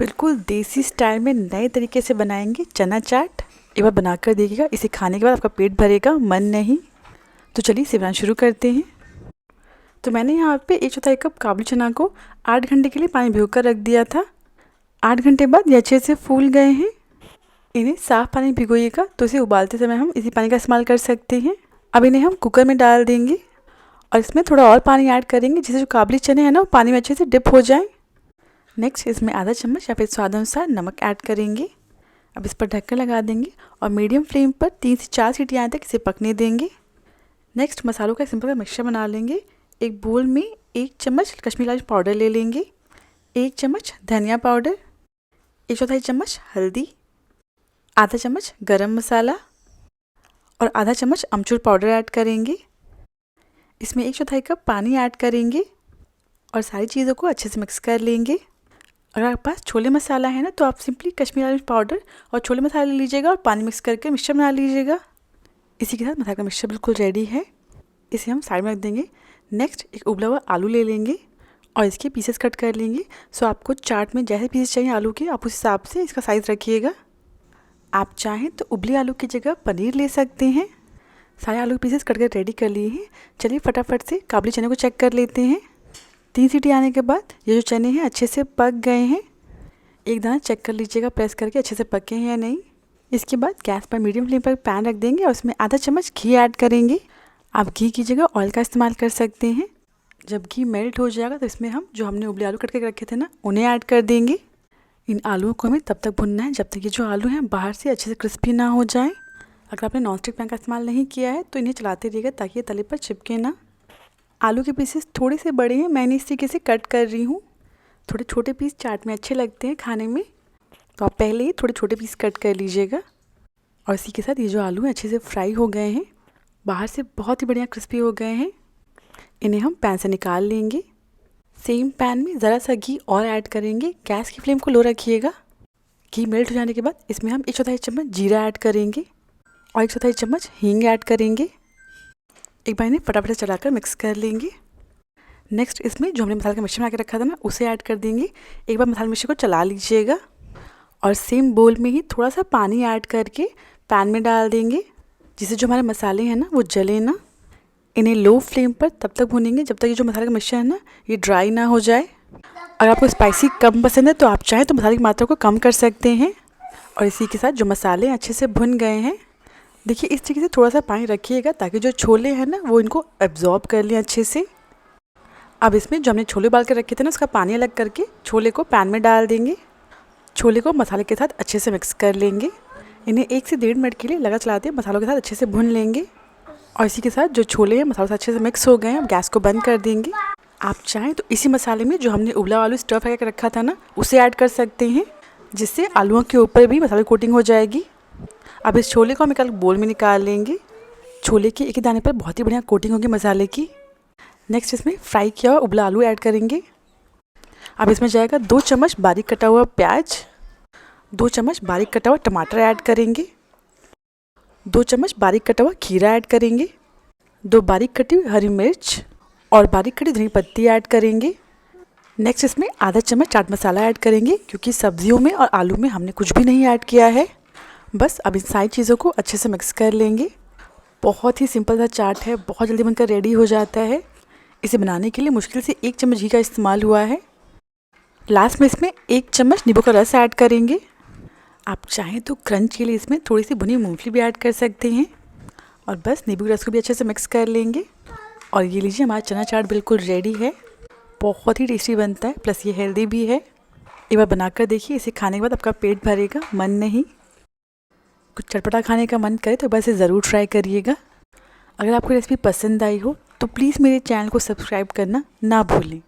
बिल्कुल देसी स्टाइल में नए तरीके से बनाएंगे चना चाट। एक बार बनाकर देखिएगा, इसे खाने के बाद आपका पेट भरेगा, मन नहीं। तो चलिए इसे बनाना शुरू करते हैं। तो मैंने यहाँ पे 1/4 कप काबुली चना को 8 घंटे के लिए पानी भिगोकर रख दिया था। 8 घंटे बाद ये अच्छे से फूल गए हैं। इन्हें साफ़ पानी भिगोइएगा, तो इसे उबालते समय हम इसी पानी का इस्तेमाल कर सकते हैं। अब इन्हें हम कुकर में डाल देंगे और इसमें थोड़ा और पानी ऐड करेंगे, जिससे जो काबुली चने हैं ना वो पानी में अच्छे से डिप हो जाएं। नेक्स्ट इसमें आधा चम्मच या फिर स्वाद अनुसार नमक ऐड करेंगे। अब इस पर ढक्कन लगा देंगे और मीडियम फ्लेम पर 3 से 4 सीटी आने तक इसे पकने देंगे। नेक्स्ट मसालों का सिंपल मिक्सचर बना लेंगे। एक बोल में 1 चम्मच कश्मीरी लाल पाउडर ले लेंगे, 1 चम्मच धनिया पाउडर, 1/4 चम्मच हल्दी, आधा चम्मच गरम मसाला और आधा चम्मच अमचूर पाउडर ऐड करेंगे। इसमें 1/4 कप पानी ऐड करेंगे और सारी चीज़ों को अच्छे से मिक्स कर लेंगे। अगर आपके पास छोले मसाला है ना, तो आप सिंपली कश्मीरी लाल पाउडर और छोले मसाले ले लीजिएगा और पानी मिक्स करके मिक्सचर बना लीजिएगा। इसी के साथ मसाले का मिक्सचर बिल्कुल रेडी है। इसे हम साइड में रख देंगे। नेक्स्ट एक उबला हुआ आलू ले लेंगे और इसके पीसेस कट कर लेंगे। सो आपको चाट में जैसे पीसेस चाहिए आलू के, आप उस हिसाब से इसका साइज़ रखिएगा। आप चाहें तो उबले आलू की जगह पनीर ले सकते हैं। सारे आलू के पीसेस कट कर रेडी कर लिए हैं। चलिए फटाफट से काबुली चने को चेक कर लेते हैं। 3 सीटी आने के बाद ये जो चने हैं अच्छे से पक गए हैं। एक दाना चेक कर लीजिएगा प्रेस करके अच्छे से पके हैं या नहीं। इसके बाद गैस पर मीडियम फ्लेम पर पैन रख देंगे और उसमें आधा चम्मच घी ऐड करेंगे। आप घी की जगह ऑयल का इस्तेमाल कर सकते हैं। जब घी मेल्ट हो जाएगा तो इसमें हम जो हमने उबले आलू कट के रखे थे ना, उन्हें ऐड कर देंगे। इन आलूओं को हमें तब तक भुनना है जब तक ये जो आलू हैं बाहर से अच्छे से क्रिस्पी ना हो जाए। अगर आपने नॉनस्टिक पैन का इस्तेमाल नहीं किया है तो इन्हें चलाते रहिएगा ताकि ये तले पर चिपके ना। आलू के पीसेस थोड़े से बड़े हैं, मैंने इस तरीके से कट कर रही हूँ। थोड़े छोटे पीस चाट में अच्छे लगते हैं खाने में, तो आप पहले ही थोड़े छोटे पीस कट कर लीजिएगा। और इसी के साथ ये जो आलू हैं अच्छे से फ्राई हो गए हैं, बाहर से बहुत ही बढ़िया क्रिस्पी हो गए हैं। इन्हें हम पैन से निकाल लेंगे। सेम पैन में ज़रा सा घी और ऐड करेंगे। गैस की फ्लेम को लो रखिएगा। घी मेल्ट हो जाने के बाद इसमें हम 1/4 चम्मच जीरा ऐड करेंगे और 1/4 चम्मच हींग ऐड करेंगे। एक बार इन्हें फटाफट से चलाकर मिक्स कर लेंगे। नेक्स्ट इसमें जो हमने मसाले का मिक्सचर बना के रखा था ना, उसे ऐड कर देंगे। एक बार मसाला मिक्सचर को चला लीजिएगा और सेम बोल में ही थोड़ा सा पानी ऐड करके पैन में डाल देंगे, जिससे जो हमारे मसाले हैं ना वो जले ना। इन्हें लो फ्लेम पर तब तक भूनेंगे जब तक ये जो मसाले का मिक्सचर है ना ये ड्राई ना हो जाए। अगर आपको स्पाइसी कम पसंद है तो आप चाहें तो मसाले की मात्रा को कम कर सकते हैं। और इसी के साथ जो मसाले अच्छे से भुन गए हैं, देखिए इस तरीके से थोड़ा सा पानी रखिएगा ताकि जो छोले हैं ना वो इनको एब्जॉर्ब कर लें अच्छे से। अब इसमें जो हमने छोले उबाल कर रखे थे ना, उसका पानी अलग करके छोले को पैन में डाल देंगे। छोले को मसाले के साथ अच्छे से मिक्स कर लेंगे। इन्हें 1 से 1.5 मिनट के लिए लगातार चलाते हैं, मसालों के साथ अच्छे से भून लेंगे। और इसी के साथ जो छोले हैं मसालों से अच्छे से मिक्स हो गए हैं, अब गैस को बंद कर देंगे। आप चाहें तो इसी मसाले में जो हमने उबला आलू स्टर फ्राई करके रखा था ना, उसे ऐड कर सकते हैं, जिससे आलूओं के ऊपर भी मसाले कोटिंग हो जाएगी। अब इस छोले को हम एक बोल में निकाल लेंगे। छोले के एक ही दाने पर बहुत ही बढ़िया कोटिंग होगी मसाले की। नेक्स्ट इसमें फ्राई किया हुआ उबला आलू ऐड करेंगे। अब इसमें जाएगा 2 चम्मच बारीक कटा हुआ प्याज, 2 चम्मच बारीक कटा हुआ टमाटर ऐड करेंगे, 2 चम्मच बारीक कटा हुआ खीरा ऐड करेंगे, 2 बारीक कटी हुई हरी मिर्च और बारीक कटी धनिया पत्ती ऐड करेंगे। नेक्स्ट इसमें आधा चम्मच चाट मसाला ऐड करेंगे, क्योंकि सब्जियों में और आलू में हमने कुछ भी नहीं ऐड किया है। बस अब इन सारी चीज़ों को अच्छे से मिक्स कर लेंगे। बहुत ही सिंपल सा चाट है, बहुत जल्दी बनकर रेडी हो जाता है। इसे बनाने के लिए मुश्किल से 1 चम्मच घी का इस्तेमाल हुआ है। लास्ट में इसमें 1 चम्मच नींबू का रस ऐड करेंगे। आप चाहें तो क्रंच के लिए इसमें थोड़ी सी भुनी मूंगफली भी ऐड कर सकते हैं। और बस नींबू के रस को भी अच्छे से मिक्स कर लेंगे। और ये लीजिए हमारा चना चाट बिल्कुल रेडी है। बहुत ही टेस्टी बनता है, प्लस ये हेल्दी भी है। एक बार बनाकर देखिए, इसे खाने के बाद आपका पेट भरेगा, मन नहीं। कुछ चटपटा खाने का मन करे तो बस इसे ज़रूर ट्राई करिएगा। अगर आपको रेसिपी पसंद आई हो तो प्लीज़ मेरे चैनल को सब्सक्राइब करना ना भूलें।